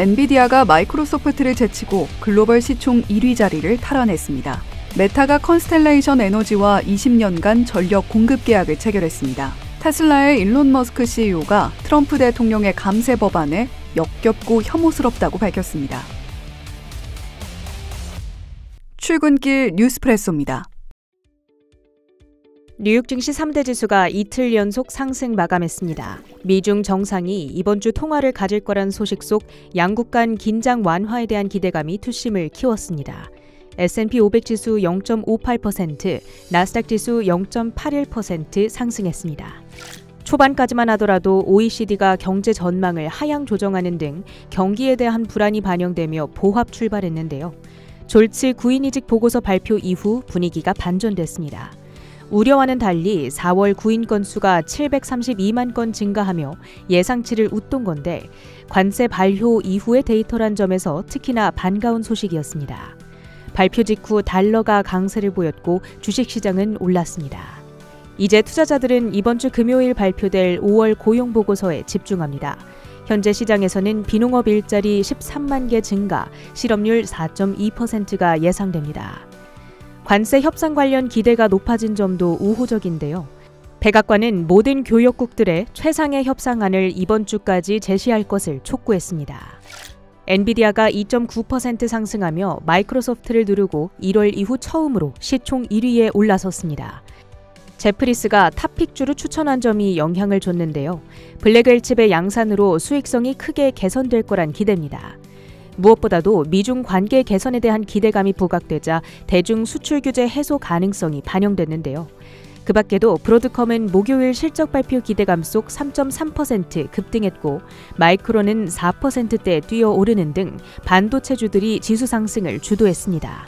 엔비디아가 마이크로소프트를 제치고 글로벌 시총 1위 자리를 탈환했습니다. 메타가 컨스텔레이션 에너지와 20년간 전력 공급 계약을 체결했습니다. 테슬라의 일론 머스크 CEO가 트럼프 대통령의 감세 법안에 역겹고 혐오스럽다고 밝혔습니다. 출근길 뉴스프레소입니다. 뉴욕 증시 3대 지수가 이틀 연속 상승 마감했습니다. 미중 정상이 이번 주 통화를 가질 거란 소식 속 양국 간 긴장 완화에 대한 기대감이 투심을 키웠습니다. S&P 500 지수 0.58%, 나스닥 지수 0.81% 상승했습니다. 초반까지만 하더라도 OECD가 경제 전망을 하향 조정하는 등 경기에 대한 불안이 반영되며 보합 출발했는데요. 졸츠 구인이직 보고서 발표 이후 분위기가 반전됐습니다. 우려와는 달리 4월 구인 건수가 732만 건 증가하며 예상치를 웃돈 건데 관세 발효 이후의 데이터란 점에서 특히나 반가운 소식이었습니다. 발표 직후 달러가 강세를 보였고 주식시장은 올랐습니다. 이제 투자자들은 이번 주 금요일 발표될 5월 고용보고서에 집중합니다. 현재 시장에서는 비농업 일자리 13만 개 증가, 실업률 4.2%가 예상됩니다. 관세 협상 관련 기대가 높아진 점도 우호적인데요. 백악관은 모든 교역국들의 최상의 협상안을 이번 주까지 제시할 것을 촉구했습니다. 엔비디아가 2.9% 상승하며 마이크로소프트를 누르고 1월 이후 처음으로 시총 1위에 올라섰습니다. 제프리스가 탑픽주로 추천한 점이 영향을 줬는데요. 블랙웰칩의 양산으로 수익성이 크게 개선될 거란 기대입니다. 무엇보다도 미중 관계 개선에 대한 기대감이 부각되자 대중 수출 규제 해소 가능성이 반영됐는데요. 그 밖에도 브로드컴은 목요일 실적 발표 기대감 속 3.3% 급등했고 마이크론은 4%대 뛰어오르는 등 반도체주들이 지수 상승을 주도했습니다.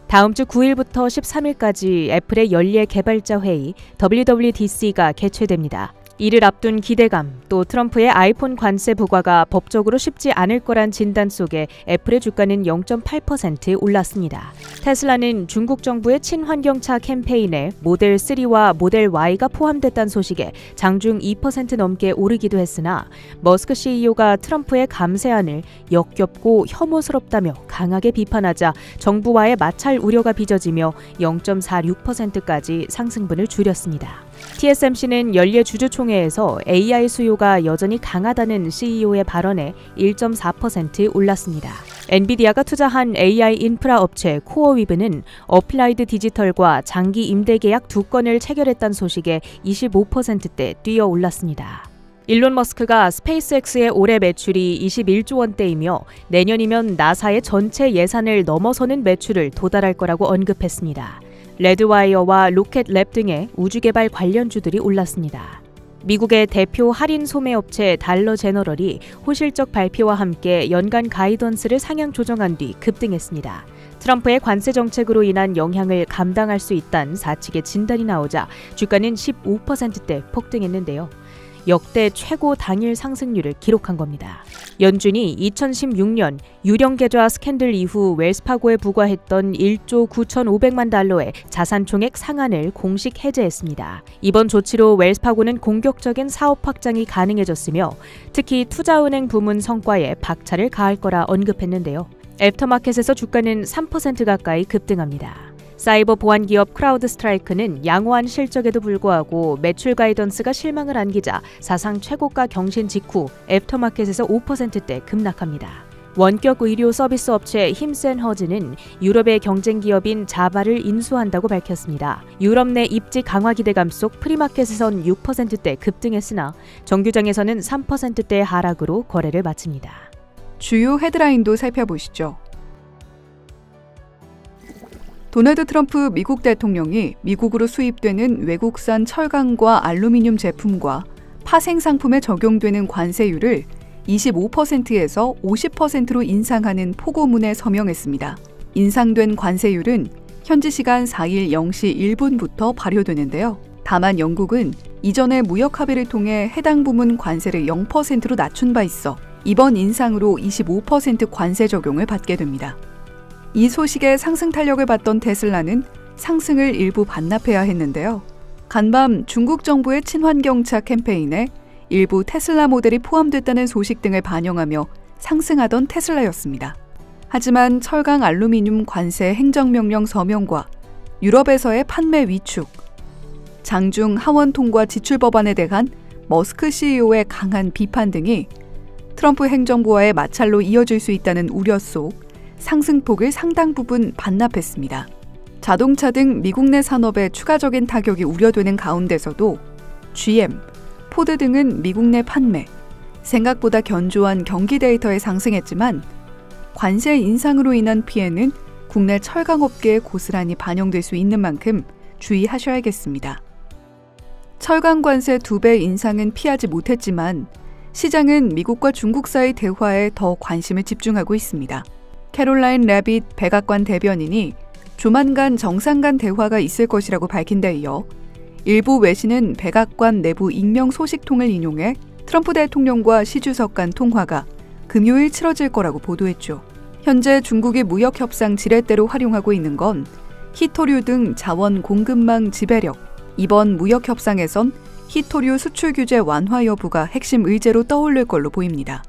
다음 주 9일부터 13일까지 애플의 연례 개발자 회의 WWDC가 개최됩니다. 이를 앞둔 기대감, 또 트럼프의 아이폰 관세 부과가 법적으로 쉽지 않을 거란 진단 속에 애플의 주가는 0.8% 올랐습니다. 테슬라는 중국 정부의 친환경차 캠페인에 모델 3와 모델 Y가 포함됐다는 소식에 장중 2% 넘게 오르기도 했으나 머스크 CEO가 트럼프의 감세안을 역겹고 혐오스럽다며 강하게 비판하자 정부와의 마찰 우려가 빚어지며 0.46%까지 상승분을 줄였습니다. TSMC는 연례 주주총회에서 AI 수요가 여전히 강하다는 CEO의 발언에 1.4% 올랐습니다. 엔비디아가 투자한 AI 인프라 업체 코어위브는 어플라이드 디지털과 장기 임대 계약 2건을 체결했다는 소식에 25%대 뛰어 올랐습니다. 일론 머스크가 스페이스X의 올해 매출이 21조 원대이며 내년이면 나사의 전체 예산을 넘어서는 매출을 도달할 거라고 언급했습니다. 레드와이어와 로켓랩 등의 우주개발 관련주들이 올랐습니다. 미국의 대표 할인 소매업체 달러 제너럴이 호실적 발표와 함께 연간 가이던스를 상향 조정한 뒤 급등했습니다. 트럼프의 관세 정책으로 인한 영향을 감당할 수 있다는 사측의 진단이 나오자 주가는 15%대 폭등했는데요. 역대 최고 당일 상승률을 기록한 겁니다. 연준이 2016년 유령 계좌 스캔들 이후 웰스파고에 부과했던 1조 9,500만 달러의 자산 총액 상한을 공식 해제했습니다. 이번 조치로 웰스파고는 공격적인 사업 확장이 가능해졌으며 특히 투자은행 부문 성과에 박차를 가할 거라 언급했는데요. 애프터마켓에서 주가는 3% 가까이 급등합니다. 사이버 보안 기업 크라우드 스트라이크는 양호한 실적에도 불구하고 매출 가이던스가 실망을 안기자 사상 최고가 경신 직후 애프터마켓에서 5%대 급락합니다. 원격 의료 서비스 업체 힘센허즈는 유럽의 경쟁 기업인 자바를 인수한다고 밝혔습니다. 유럽 내 입지 강화 기대감 속 프리마켓에선 6%대 급등했으나 정규장에서는 3%대 하락으로 거래를 마칩니다. 주요 헤드라인도 살펴보시죠. 도널드 트럼프 미국 대통령이 미국으로 수입되는 외국산 철강과 알루미늄 제품과 파생 상품에 적용되는 관세율을 25%에서 50%로 인상하는 포고문에 서명했습니다. 인상된 관세율은 현지 시간 4일 0시 1분부터 발효되는데요. 다만 영국은 이전에 무역 합의를 통해 해당 부문 관세를 0%로 낮춘 바 있어 이번 인상으로 25% 관세 적용을 받게 됩니다. 이 소식에 상승 탄력을 받던 테슬라는 상승을 일부 반납해야 했는데요. 간밤 중국 정부의 친환경차 캠페인에 일부 테슬라 모델이 포함됐다는 소식 등을 반영하며 상승하던 테슬라였습니다. 하지만 철강 알루미늄 관세 행정명령 서명과 유럽에서의 판매 위축, 장중 하원 통과 지출 법안에 대한 머스크 CEO의 강한 비판 등이 트럼프 행정부와의 마찰로 이어질 수 있다는 우려 속 상승폭을 상당 부분 반납했습니다. 자동차 등 미국 내 산업에 추가적인 타격이 우려되는 가운데서도 GM, 포드 등은 미국 내 판매, 생각보다 견조한 경기 데이터에 상승했지만 관세 인상으로 인한 피해는 국내 철강업계에 고스란히 반영될 수 있는 만큼 주의하셔야겠습니다. 철강 관세 2배 인상은 피하지 못했지만 시장은 미국과 중국 사이 대화에 더 관심을 집중하고 있습니다. 캐롤라인 레빗 백악관 대변인이 조만간 정상 간 대화가 있을 것이라고 밝힌 데 이어 일부 외신은 백악관 내부 익명 소식통을 인용해 트럼프 대통령과 시 주석 간 통화가 금요일 치러질 거라고 보도했죠. 현재 중국이 무역 협상 지렛대로 활용하고 있는 건 히토류 등 자원 공급망 지배력. 이번 무역 협상에선 히토류 수출 규제 완화 여부가 핵심 의제로 떠오를 걸로 보입니다.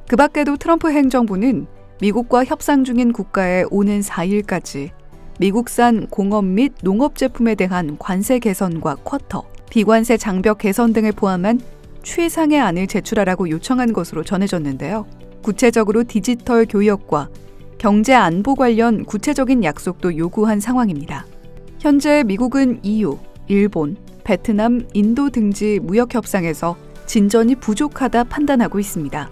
그 밖에도 트럼프 행정부는 미국과 협상 중인 국가에 오는 4일까지 미국산 공업 및 농업 제품에 대한 관세 개선과 쿼터, 비관세 장벽 개선 등을 포함한 최상의 안을 제출하라고 요청한 것으로 전해졌는데요. 구체적으로 디지털 교역과 경제 안보 관련 구체적인 약속도 요구한 상황입니다. 현재 미국은 EU, 일본, 베트남, 인도 등지 무역 협상에서 진전이 부족하다 판단하고 있습니다.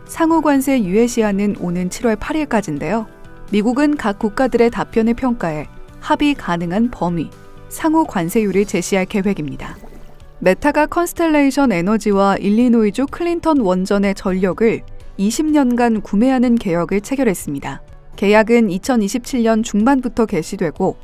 상호 관세 유예 시한은 오는 7월 8일까지인데요. 미국은 각 국가들의 답변을 평가해 합의 가능한 범위, 상호 관세율을 제시할 계획입니다. 메타가 컨스텔레이션 에너지와 일리노이주 클린턴 원전의 전력을 20년간 구매하는 계약을 체결했습니다. 계약은 2027년 중반부터 개시되고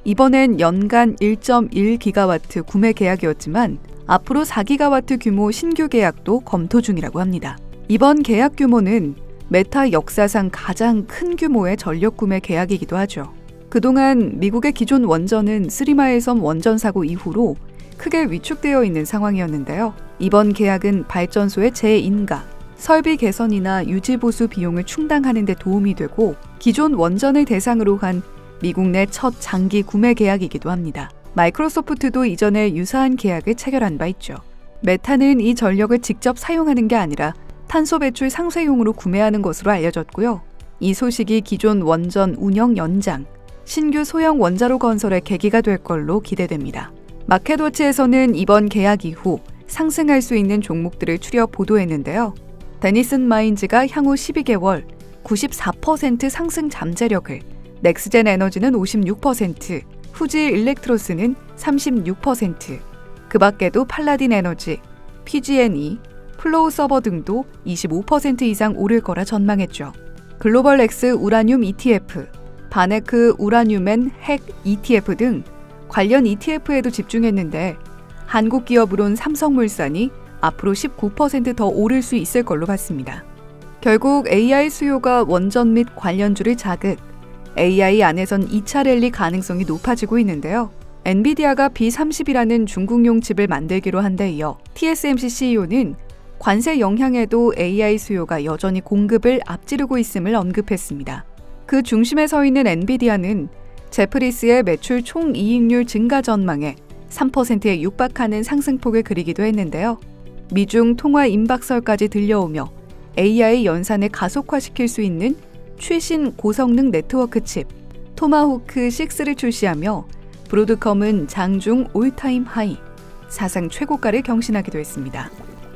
이번엔 연간 1.1기가와트 구매 계약이었지만 앞으로 4기가와트 규모 신규 계약도 검토 중이라고 합니다. 이번 계약 규모는 메타 역사상 가장 큰 규모의 전력 구매 계약이기도 하죠. 그동안 미국의 기존 원전은 스리마일섬 원전 사고 이후로 크게 위축되어 있는 상황이었는데요. 이번 계약은 발전소의 재인가, 설비 개선이나 유지 보수 비용을 충당하는 데 도움이 되고 기존 원전을 대상으로 한 미국 내 첫 장기 구매 계약이기도 합니다. 마이크로소프트도 이전에 유사한 계약을 체결한 바 있죠. 메타는 이 전력을 직접 사용하는 게 아니라 탄소 배출 상쇄용으로 구매하는 것으로 알려졌고요. 이 소식이 기존 원전 운영 연장, 신규 소형 원자로 건설의 계기가 될 걸로 기대됩니다. 마켓워치에서는 이번 계약 이후 상승할 수 있는 종목들을 추려 보도했는데요. 데니슨 마인즈가 향후 12개월 94% 상승 잠재력을, 넥스젠 에너지는 56%, 후지 일렉트로스는 36%, 그 밖에도 팔라딘 에너지, PG&E, 플로우 서버 등도 25% 이상 오를 거라 전망했죠. 글로벌 엑스 우라늄 ETF, 바네크 우라늄엔 핵 ETF 등 관련 ETF에도 집중했는데 한국 기업으론 삼성물산이 앞으로 19% 더 오를 수 있을 걸로 봤습니다. 결국 AI 수요가 원전 및 관련주를 자극, AI 안에선 2차 랠리 가능성이 높아지고 있는데요. 엔비디아가 B30이라는 중국용 칩을 만들기로 한 데 이어 TSMC CEO는 관세 영향에도 AI 수요가 여전히 공급을 앞지르고 있음을 언급했습니다. 그 중심에 서 있는 엔비디아는 제프리스의 매출 총이익률 증가 전망에 3%에 육박하는 상승폭을 그리기도 했는데요. 미중 통화 임박설까지 들려오며 AI 연산을 가속화시킬 수 있는 최신 고성능 네트워크 칩 토마호크 6를 출시하며 브로드컴은 장중 올타임 하이, 사상 최고가를 경신하기도 했습니다.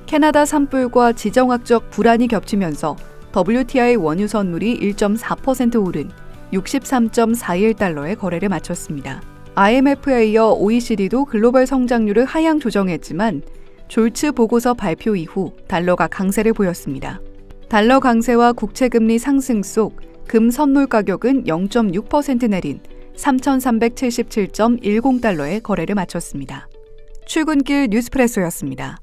캐나다 산불과 지정학적 불안이 겹치면서 WTI 원유 선물이 1.4% 오른 63.41달러의 거래를 마쳤습니다. IMF에 이어 OECD도 글로벌 성장률을 하향 조정했지만 졸츠 보고서 발표 이후 달러가 강세를 보였습니다. 달러 강세와 국채금리 상승 속 금 선물 가격은 0.6% 내린 3,377.10달러의 거래를 마쳤습니다. 출근길 뉴스프레소였습니다.